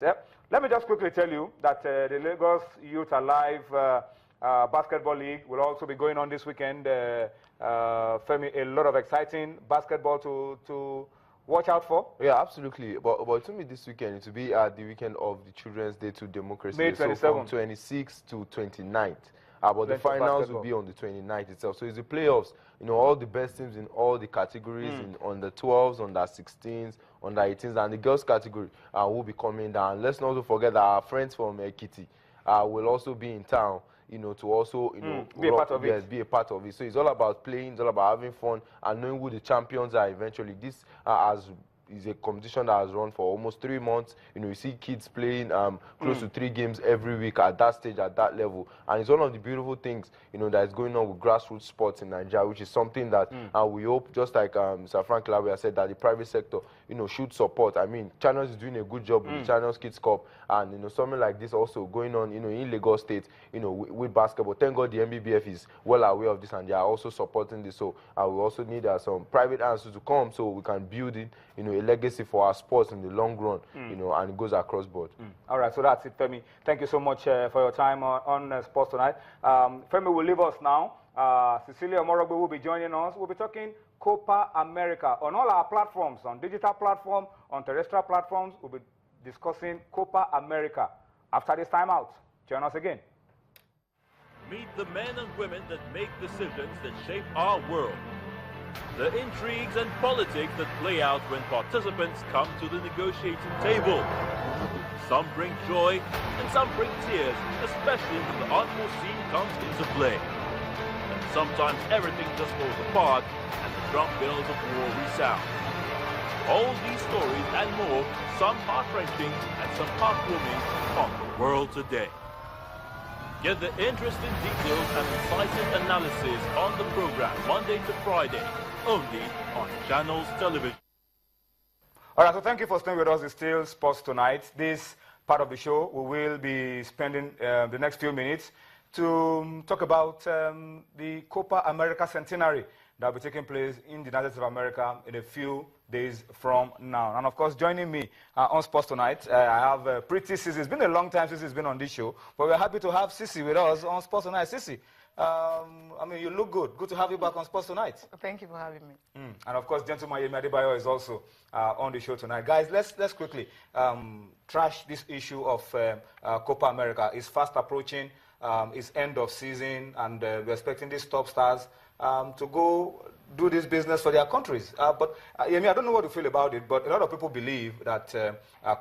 Yep. Let me just quickly tell you that the Lagos Youth Alive Basketball League will also be going on this weekend. Femi, a lot of exciting basketball to watch out for. Yeah, absolutely. But to me, this weekend, it will be the weekend of the Children's Day to Democracy. May 27th. So from 26th to 29th. But the finals will be on the 29th itself. So it's the playoffs. You know, all the best teams in all the categories, on the 12s, on the 16s, on the 18s, and the girls category will be coming down. Let's not forget that our friends from Ekiti will also be in town, you know, to also, you know, be a part of it. Yes, be a part of it. So it's all about playing, it's all about having fun, and knowing who the champions are eventually. This is a competition that has run for almost 3 months. You know, you see kids playing close to 3 games every week at that stage, at that level. And it's one of the beautiful things, you know, that is going on with grassroots sports in Nigeria, which is something that we hope, just like Sir Frank Lawyer said, that the private sector, you know, should support. I mean, Channels is doing a good job with the Channels Kids Cup, and, you know, something like this also going on, you know, in Lagos State, you know, with basketball. Thank God the MBBF is well aware of this, and they are also supporting this. So we also need some private answers to come so we can build it, you know, a legacy for our sports in the long run, you know, and it goes across board. All right, so that's it, Femi. Thank you so much for your time on Sports Tonight. Femi will leave us now. Cecilia Morogbe will be joining us. We'll be talking Copa America on all our platforms, on digital platform, on terrestrial platforms. We'll be discussing Copa America. After this time out, join us again. Meet the men and women that make decisions that shape our world. The intrigues and politics that play out when participants come to the negotiating table. Some bring joy and some bring tears, especially when the unforeseen comes into play. And sometimes everything just falls apart and the drum bells of war resound. All these stories and more, some heart-wrenching and some heartwarming, on The World Today. Get the interesting details and incisive analysis on the program Monday to Friday, only on Channels Television. All right, so thank you for staying with us. It's still Sports Tonight. This part of the show, we will be spending the next few minutes to talk about the Copa America Centenary that will be taking place in the United States of America in a few days from now. And of course, joining me on Sports Tonight, I have Pretty Sissy. It's been a long time since he's been on this show, but we're happy to have Sissy with us on Sports Tonight. Sissy, I mean, you look good. Good to have you back on Sports Tonight. Thank you for having me. And of course, gentleman Yemi Adebayo is also on the show tonight. Guys, let's quickly trash this issue of Copa America. It's fast approaching. It's end of season, and we're expecting these top stars to go do this business for their countries. But Yemi, I don't know what you feel about it, but a lot of people believe that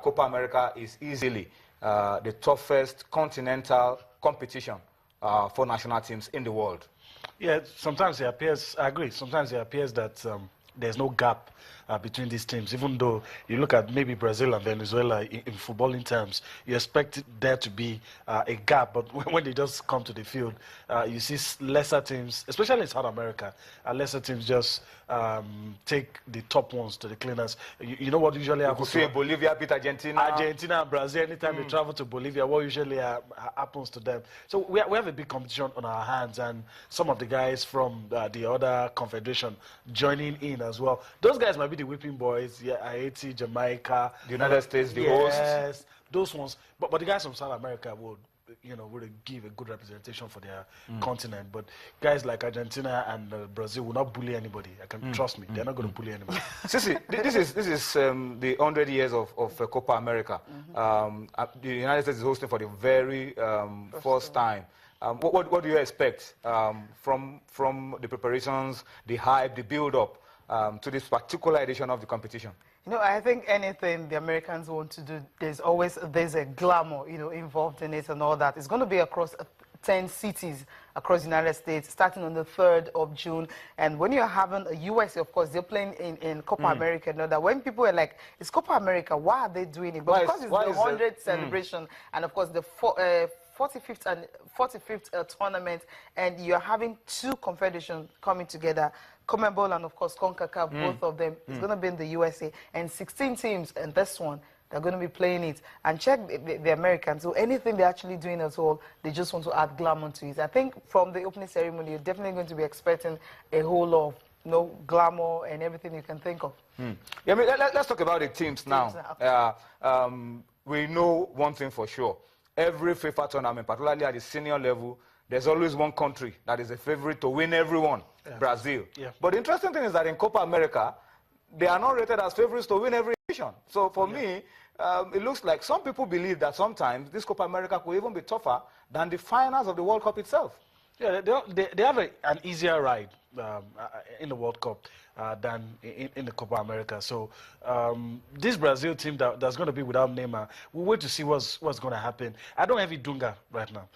Copa America is easily the toughest continental competition for national teams in the world. Yeah, sometimes it appears, I agree, sometimes it appears that there's no gap between these teams. Even though you look at maybe Brazil and Venezuela in footballing terms, you expect there to be a gap, but when they just come to the field, you see lesser teams, especially in South America, lesser teams just take the top ones to the cleaners. You know what usually happens? You could see Bolivia beat Argentina. Argentina and Brazil, anytime they travel to Bolivia, what usually happens to them? So we have a big competition on our hands, and some of the guys from the other confederation joining in as well. Those guys might be the whipping boys, Haiti, Jamaica, the United States, the host. Yes, those ones. But the guys from South America would give a good representation for their continent. But guys like Argentina and Brazil will not bully anybody. I can trust me. They're not going to bully anybody. Sissy, this is the 100 years of Copa America. The United States is hosting for the very first time. What do you expect from the preparations, the hype, the build-up to this particular edition of the competition? You know, I think anything the Americans want to do, there's a glamour, involved in it and all that. It's going to be across 10 cities across the United States, starting on the 3rd of June. And when you're having a USA, of course, they're playing in Copa America and all that. When people are like, it's Copa America, why are they doing it? But because it's the 100th celebration, and of course the 45th tournament, and you're having 2 confederations coming together, CONMEBOL and of course CONCACAF, both of them. It's going to be in the USA, and 16 teams in this one, they're going to be playing it. And check the Americans, so anything they're actually doing as well, they just want to add glamour to it. I think from the opening ceremony, you're definitely going to be expecting a whole lot of glamour and everything you can think of. Yeah, I mean, let's talk about the teams now. we know one thing for sure. Every FIFA tournament, particularly at the senior level, there's always one country that is a favorite to win everyone, Brazil. Yeah. But the interesting thing is that in Copa America, they are not rated as favorites to win every edition. So for me, it looks like some people believe that sometimes this Copa America could even be tougher than the finals of the World Cup itself. Yeah, they have an easier ride in the World Cup than in the Copa America. So this Brazil team that's going to be without Neymar, we'll wait to see what's going to happen. I don't have Dunga right now.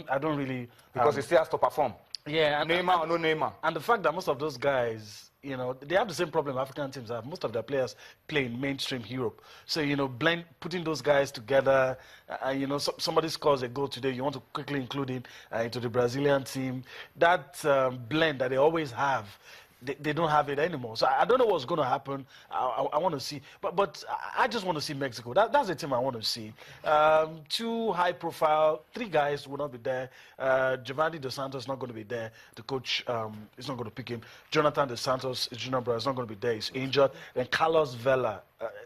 I don't really because he still has to perform. Yeah, Neymar or no Neymar. And the fact that most of those guys, you know, they have the same problem African teams have. Most of their players play in mainstream Europe. So, you know, putting those guys together, you know, somebody scores a goal today, you want to quickly include him into the Brazilian team. That blend that they always have, they don't have it anymore. So I don't know what's going to happen. I want to see. But I just want to see Mexico. That's the team I want to see. 2 high-profile, 3 guys will not be there. Giovanni Dos Santos is not going to be there. The coach is not going to pick him. Jonathan Dos Santos, Junior Bra, is not going to be there. He's injured. Then Carlos Vela.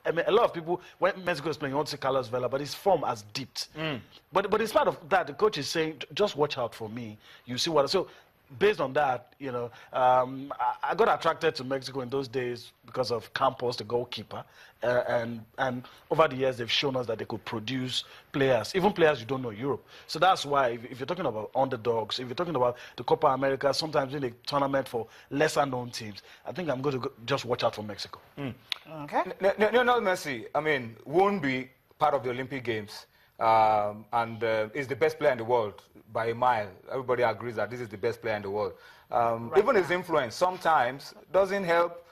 I mean, a lot of people, when Mexico is playing, you want to see Carlos Vela, but his form has dipped. But in spite of that, the coach is saying, just watch out for me. You see what... So, based on that, you know, I got attracted to Mexico in those days because of Campos, the goalkeeper, and over the years they've shown us that they could produce players, even players you don't know in Europe. So that's why, if you're talking about underdogs, if you're talking about the Copa America, sometimes in the tournament for lesser known teams, I think I'm going to just watch out for Mexico. Okay. Lionel Messi, I mean, won't be part of the Olympic Games. And is the best player in the world by a mile. Everybody agrees that this is the best player in the world. Even his influence sometimes doesn't help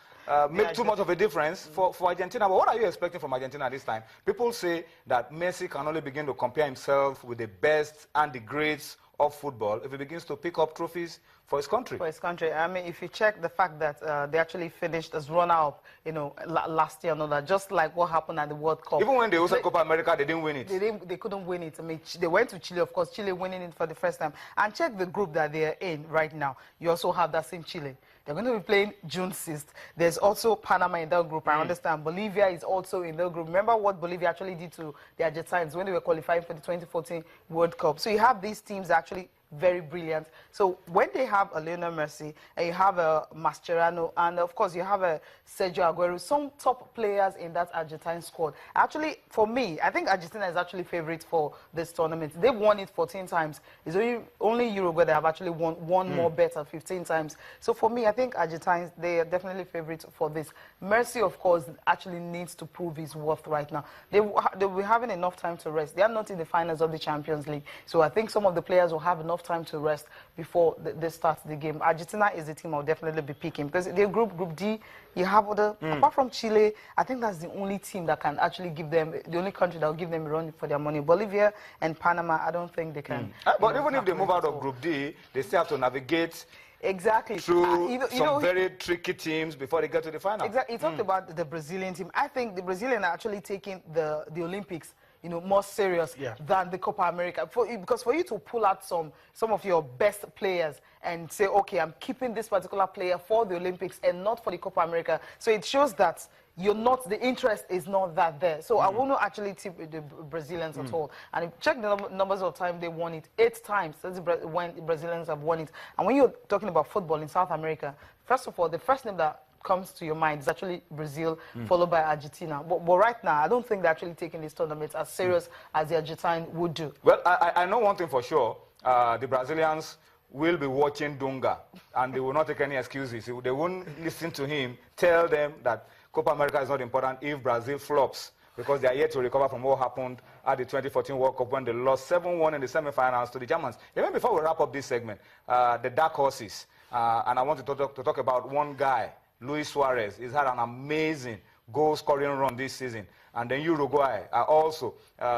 make too much of a difference for Argentina. But what are you expecting from Argentina this time? People say that Messi can only begin to compare himself with the best and the greats of football if he begins to pick up trophies for his country. For his country. I mean, if you check the fact that they actually finished as runner-up, you know, last year and all that, just like what happened at the World Cup. Even when they hosted Copa America, they didn't win it. They couldn't win it. I mean, they went to Chile, of course, Chile winning it for the first time. And check the group that they're in right now. You also have that same Chile. They're going to be playing June 6th. There's also Panama in that group. I understand Bolivia is also in that group. Remember what Bolivia actually did to the Argentines when they were qualifying for the 2014 World Cup. So you have these teams actually very brilliant. So when they have a Lionel Messi, and you have a Mascherano, and of course you have a Sergio Aguero, some top players in that Argentine squad. Actually, for me, I think Argentina is actually favorite for this tournament. They've won it 14 times. It's only Uruguay that have actually won one more better 15 times. So for me, I think Argentines, they are definitely favorites for this. Messi, of course, actually needs to prove his worth right now. They will be having enough time to rest. They are not in the finals of the Champions League. So I think some of the players will have enough time to rest before they start the game. Argentina is the team I'll definitely be picking because their group D, you have other, apart from Chile, I think that's the only team that can actually give them, the only country that will give them a run for their money. Bolivia and Panama, I don't think they can. But even if they move out of Group D, they still have to navigate exactly through some very tricky teams before they get to the final. Exactly. You talked about the Brazilian team. I think the Brazilians are actually taking the Olympics, you know, more serious than the Copa America. Because for you to pull out some of your best players and say, okay, I'm keeping this particular player for the Olympics and not for the Copa America. So it shows that the interest is not that there. So I will not actually tip the Brazilians at all. And if you check the numbers of time they won it, 8 times. That's when the Brazilians have won it. And when you're talking about football in South America, first of all, the first name that comes to your mind is actually Brazil, followed by Argentina. But right now, I don't think they're actually taking this tournament as serious as the Argentine would do. Well, I know one thing for sure. The Brazilians will be watching Dunga, and they will not take any excuses. They won't listen to him, tell them that Copa America is not important if Brazil flops, because they are yet to recover from what happened at the 2014 World Cup when they lost 7-1 in the semifinals to the Germans. Even before we wrap up this segment, the dark horses, and I want to talk about one guy, Luis Suarez. He's had an amazing goal-scoring run this season. And then Uruguay also,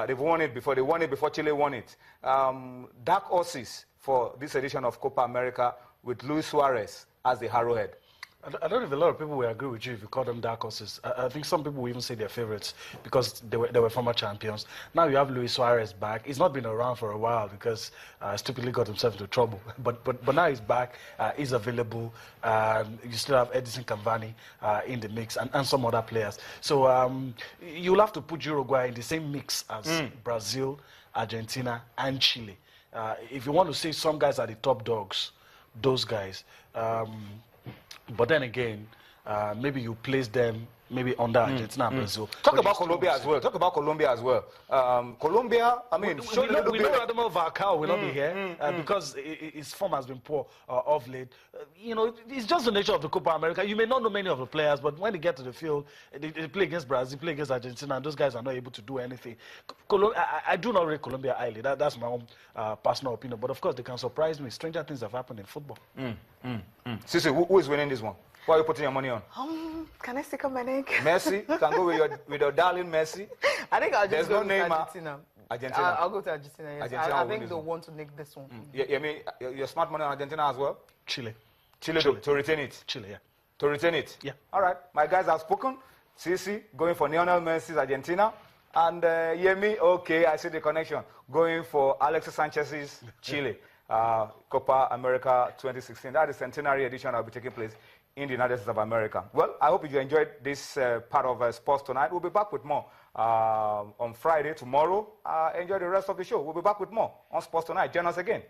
they've won it before. They won it before Chile won it. Dark horses for this edition of Copa America with Luis Suarez as the arrowhead. I don't know if a lot of people will agree with you if you call them dark horses. I think some people will even say they're favorites because they were former champions. Now you have Luis Suarez back. He's not been around for a while because stupidly got himself into trouble. But now he's back. He's available. You still have Edison Cavani in the mix and some other players. So you'll have to put Uruguay in the same mix as Brazil, Argentina, and Chile. If you want to say some guys are the top dogs, those guys. But then again, maybe you place them maybe under Argentina and Brazil. Talk about Colombia as well. Colombia, I mean, we know Radamel Falcao will not be here because his form has been poor of late. You know, it's just the nature of the Copa America. You may not know many of the players, but when they get to the field, they play against Brazil, play against Argentina, and those guys are not able to do anything. I do not rate Colombia highly. That's my own personal opinion. But of course, they can surprise me. Stranger things have happened in football. Sisi, who is winning this one? What are you putting your money on? Can I stick on my neck? Messi? You can go with your darling Messi. I think I'll just go with Neymar. Argentina. Argentina. I'll go to Argentina, yes. Argentina I will win think this they'll one. want to nick this one. You mean your smart money on Argentina as well? Chile. Chile. To retain it. Chile, yeah. To retain it? Yeah. All right. My guys have spoken. Sisi going for Lionel Messi's Argentina. And Yemi, okay, I see the connection. Going for Alexis Sanchez's Chile. Copa America 2016. That is the centenary edition that will be taking place in the United States of America. Well, I hope you enjoyed this part of Sports Tonight. We'll be back with more on Friday, tomorrow. Enjoy the rest of the show. We'll be back with more on Sports Tonight. Join us again.